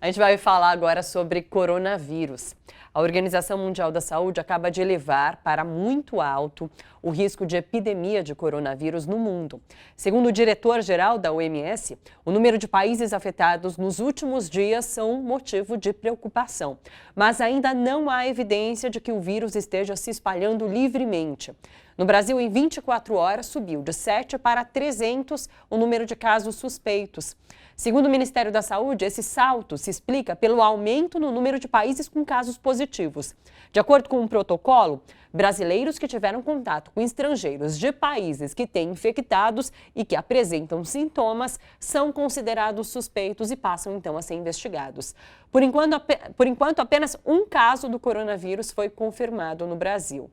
A gente vai falar agora sobre coronavírus. A Organização Mundial da Saúde acaba de elevar para muito alto o risco de epidemia de coronavírus no mundo. Segundo o diretor-geral da OMS, o número de países afetados nos últimos dias são motivo de preocupação. Mas ainda não há evidência de que o vírus esteja se espalhando livremente. No Brasil, em 24 horas, subiu de 7 para 300 o número de casos suspeitos. Segundo o Ministério da Saúde, esse salto se explica pelo aumento no número de países com casos positivos. De acordo com um protocolo, brasileiros que tiveram contato com estrangeiros de países que têm infectados e que apresentam sintomas são considerados suspeitos e passam então a ser investigados. Por enquanto, apenas um caso do coronavírus foi confirmado no Brasil.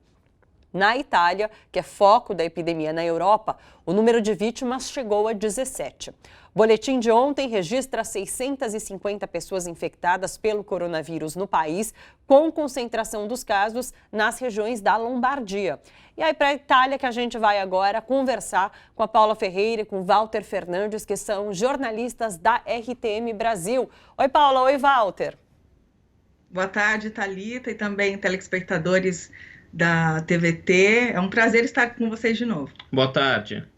Na Itália, que é foco da epidemia na Europa, o número de vítimas chegou a 17. O boletim de ontem registra 650 pessoas infectadas pelo coronavírus no país, com concentração dos casos nas regiões da Lombardia. E aí, para a Itália, que a gente vai agora conversar com a Paula Ferreira e com o Walter Fernandes, que são jornalistas da RTM Brasil. Oi, Paula. Oi, Walter. Boa tarde, Thalita, e também telespectadores da TVT. É um prazer estar com vocês de novo. Boa tarde.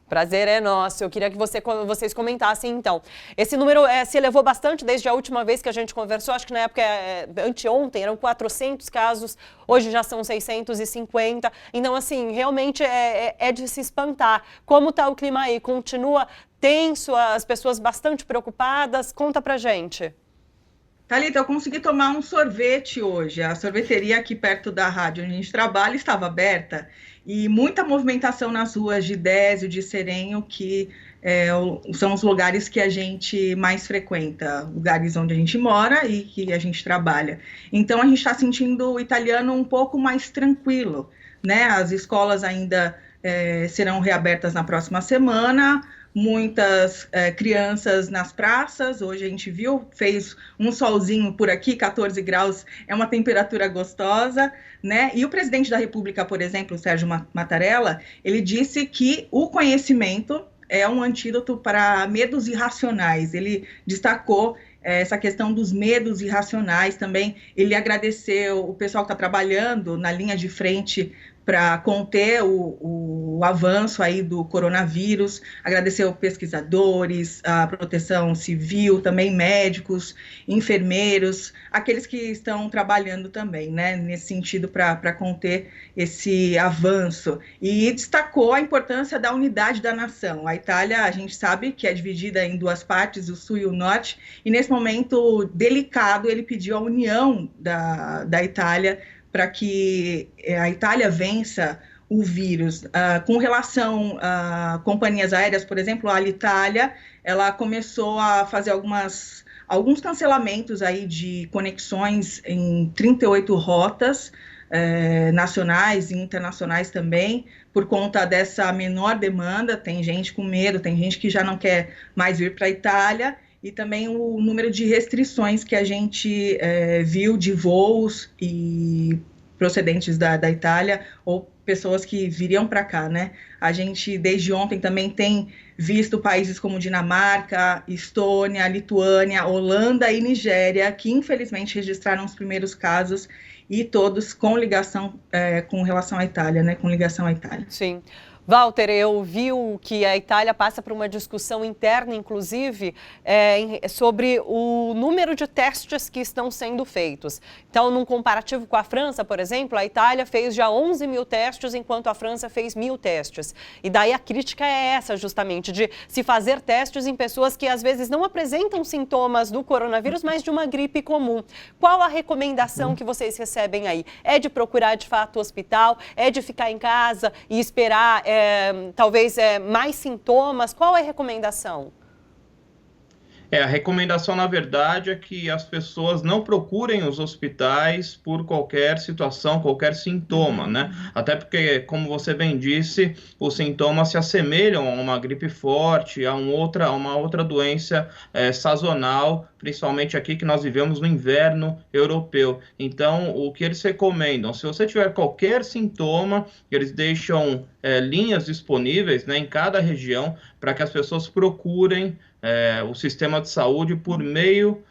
Prazer é nosso. Eu queria que vocês comentassem, então. Esse número se elevou bastante desde a última vez que a gente conversou. Acho que na época, anteontem, eram 400 casos. Hoje já são 650. Então, assim, realmente é de se espantar. Como está o clima aí? Continua tenso? As pessoas bastante preocupadas? Conta pra gente. Thalita, eu consegui tomar um sorvete hoje. A sorveteria aqui perto da rádio onde a gente trabalha estava aberta e muita movimentação nas ruas de Désio, de Serenho, que são os lugares que a gente mais frequenta, lugares onde a gente mora e que a gente trabalha. Então, a gente está sentindo o italiano um pouco mais tranquilo, né? As escolas ainda serão reabertas na próxima semana. Muitas crianças nas praças, hoje a gente viu, fez um solzinho por aqui, 14 graus, é uma temperatura gostosa, né? E o presidente da República, por exemplo, Sérgio Mattarella, ele disse que o conhecimento é um antídoto para medos irracionais. Ele destacou essa questão dos medos irracionais também. Ele agradeceu o pessoal que está trabalhando na linha de frente para conter o avanço aí do coronavírus, agradeceu pesquisadores, a proteção civil, também médicos, enfermeiros, aqueles que estão trabalhando também, né, nesse sentido para conter esse avanço. E destacou a importância da unidade da nação. A Itália, a gente sabe que é dividida em duas partes, o sul e o norte, e nesse momento delicado ele pediu a união da Itália para que a Itália vença o vírus. Com relação a companhias aéreas, por exemplo, a Alitalia, ela começou a fazer alguns cancelamentos aí de conexões em 38 rotas, nacionais e internacionais também, por conta dessa menor demanda. Tem gente com medo, tem gente que já não quer mais vir para a Itália, e também o número de restrições que a gente viu de voos e procedentes da Itália ou pessoas que viriam para cá, né? A gente, desde ontem, também tem visto países como Dinamarca, Estônia, Lituânia, Holanda e Nigéria, que infelizmente registraram os primeiros casos, e todos com ligação com relação à Itália, né? Com ligação à Itália. Sim. Walter, eu vi que a Itália passa por uma discussão interna, inclusive, sobre o número de testes que estão sendo feitos. Então, num comparativo com a França, por exemplo, a Itália fez já 11 mil testes, enquanto a França fez 1.000 testes. E daí a crítica é essa, justamente, de se fazer testes em pessoas que às vezes não apresentam sintomas do coronavírus, mas de uma gripe comum. Qual a recomendação que vocês recebem aí? É de procurar, de fato, o hospital? É de ficar em casa e esperar talvez mais sintomas? Qual é a recomendação? A recomendação, na verdade, é que as pessoas não procurem os hospitais por qualquer situação, qualquer sintoma, né? Até porque, como você bem disse, os sintomas se assemelham a uma gripe forte, a uma outra doença sazonal, principalmente aqui que nós vivemos no inverno europeu. Então, o que eles recomendam? Se você tiver qualquer sintoma, eles deixam linhas disponíveis, né, em cada região para que as pessoas procurem o sistema de saúde por meio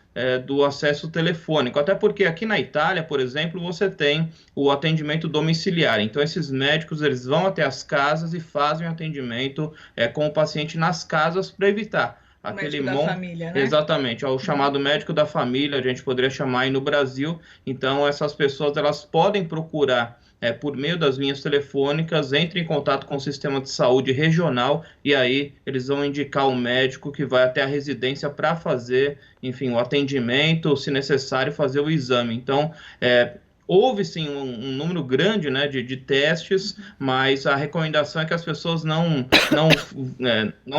do acesso telefônico, até porque aqui na Itália, por exemplo, você tem o atendimento domiciliar, então esses médicos eles vão até as casas e fazem o atendimento com o paciente nas casas para evitar aquele médico da família, né? Exatamente, é o chamado médico da família, a gente poderia chamar aí no Brasil. Então essas pessoas elas podem procurar por meio das linhas telefônicas, entre em contato com o sistema de saúde regional e aí eles vão indicar o médico que vai até a residência para fazer, enfim, o atendimento, se necessário, fazer o exame. Então, houve sim um número grande, né, de testes, mas a recomendação é que as pessoas não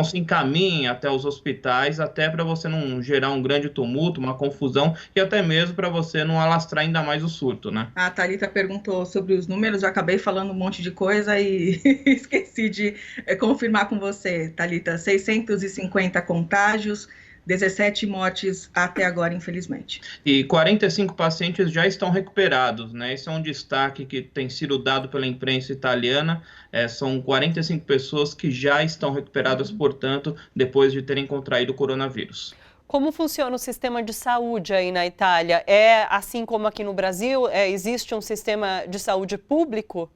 se encaminhem até os hospitais, até para você não gerar um grande tumulto, uma confusão, e até mesmo para você não alastrar ainda mais o surto, né? A Thalita perguntou sobre os números, eu acabei falando um monte de coisa e esqueci de confirmar com você, Thalita. 650 contágios, 17 mortes até agora, infelizmente. E 45 pacientes já estão recuperados, né? Esse é um destaque que tem sido dado pela imprensa italiana. São 45 pessoas que já estão recuperadas, portanto, depois de terem contraído o coronavírus. Como funciona o sistema de saúde aí na Itália? É assim como aqui no Brasil? Existe um sistema de saúde público?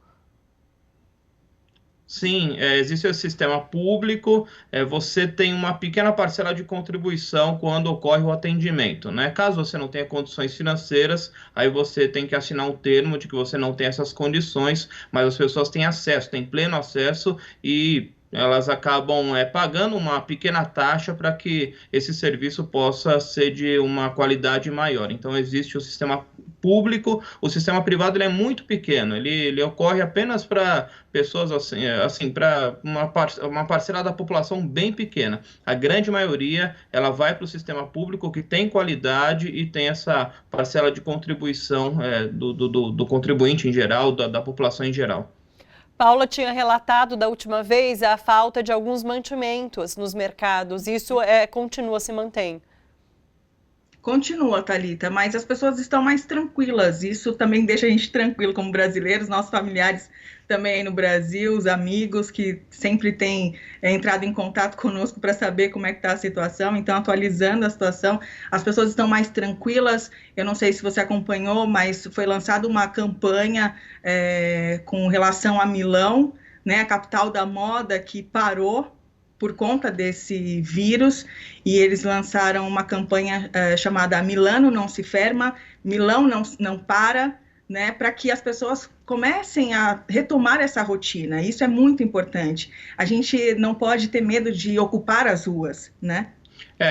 Sim, existe o sistema público, você tem uma pequena parcela de contribuição quando ocorre o atendimento, né? Caso você não tenha condições financeiras, aí você tem que assinar um termo de que você não tem essas condições, mas as pessoas têm acesso, têm pleno acesso e elas acabam pagando uma pequena taxa para que esse serviço possa ser de uma qualidade maior. Então, existe o sistema público, o sistema privado ele é muito pequeno, ele ocorre apenas para pessoas assim para uma parcela da população bem pequena. A grande maioria, ela vai para o sistema público que tem qualidade e tem essa parcela de contribuição do contribuinte em geral, da população em geral. Paula tinha relatado da última vez a falta de alguns mantimentos nos mercados. Isso continua, se mantém? Continua, Thalita, mas as pessoas estão mais tranquilas. Isso também deixa a gente tranquilo como brasileiros, nossos familiares também aí no Brasil, os amigos que sempre têm entrado em contato conosco para saber como é que está a situação, então atualizando a situação, as pessoas estão mais tranquilas. Eu não sei se você acompanhou, mas foi lançada uma campanha com relação a Milão, né, a capital da moda que parou por conta desse vírus, e eles lançaram uma campanha chamada Milano não se ferma, Milão não para, né, para que as pessoas comecem a retomar essa rotina. Isso é muito importante. A gente não pode ter medo de ocupar as ruas, né?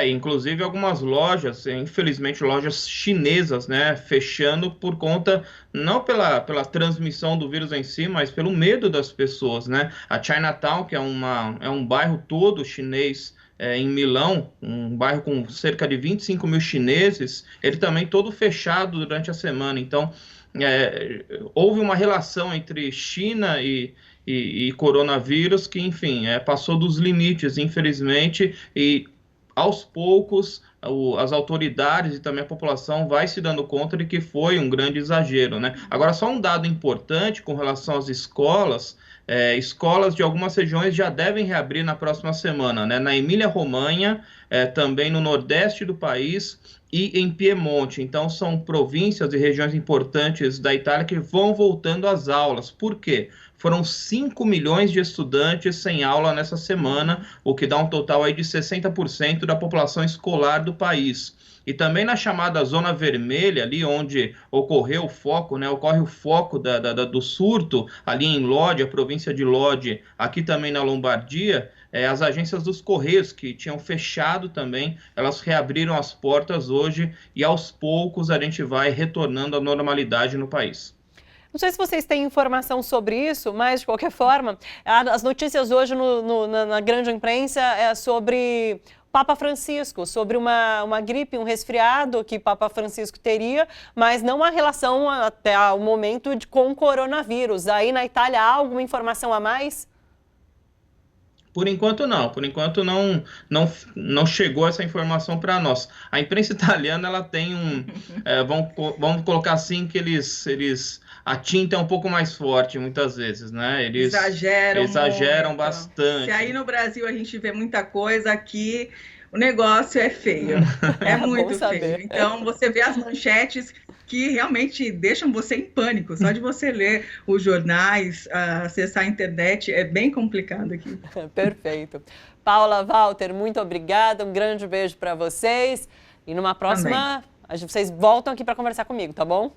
Inclusive algumas lojas, infelizmente lojas chinesas, né, fechando por conta, não pela transmissão do vírus em si, mas pelo medo das pessoas, né? A Chinatown, que é um bairro todo chinês em Milão, um bairro com cerca de 25 mil chineses, ele também todo fechado durante a semana. Então, houve uma relação entre China e coronavírus que, enfim, passou dos limites, infelizmente, e aos poucos, as autoridades e também a população vai se dando conta de que foi um grande exagero, né? Agora, só um dado importante com relação às escolas, escolas de algumas regiões já devem reabrir na próxima semana, né? Na Emília-Romanha, também no nordeste do país e em Piemonte. Então, são províncias e regiões importantes da Itália que vão voltando às aulas. Por quê? Foram 5 milhões de estudantes sem aula nessa semana, o que dá um total aí de 60% da população escolar do país. E também na chamada Zona Vermelha, ali onde ocorreu o foco, né, ocorre o foco do surto, ali em Lodi, a província de Lodi, aqui também na Lombardia, as agências dos Correios, que tinham fechado também, elas reabriram as portas hoje e aos poucos a gente vai retornando à normalidade no país. Não sei se vocês têm informação sobre isso, mas, de qualquer forma, as notícias hoje na grande imprensa é sobre Papa Francisco, sobre uma gripe, um resfriado que Papa Francisco teria, mas não há relação até o momento com o coronavírus. Aí na Itália há alguma informação a mais? Por enquanto não chegou essa informação para nós. A imprensa italiana ela tem vamos colocar assim que eles a tinta é um pouco mais forte muitas vezes, né? Eles exageram bastante. Se aí no Brasil a gente vê muita coisa, aqui o negócio é feio. É muito Bom saber. feio. Então, você vê as manchetes que realmente deixam você em pânico. Só de você ler os jornais, acessar a internet, é bem complicado aqui. Perfeito. Paula, Walter, muito obrigada. Um grande beijo para vocês. E numa próxima, vocês voltam aqui para conversar comigo, tá bom?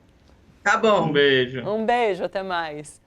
Tá bom. Um beijo. Um beijo, até mais.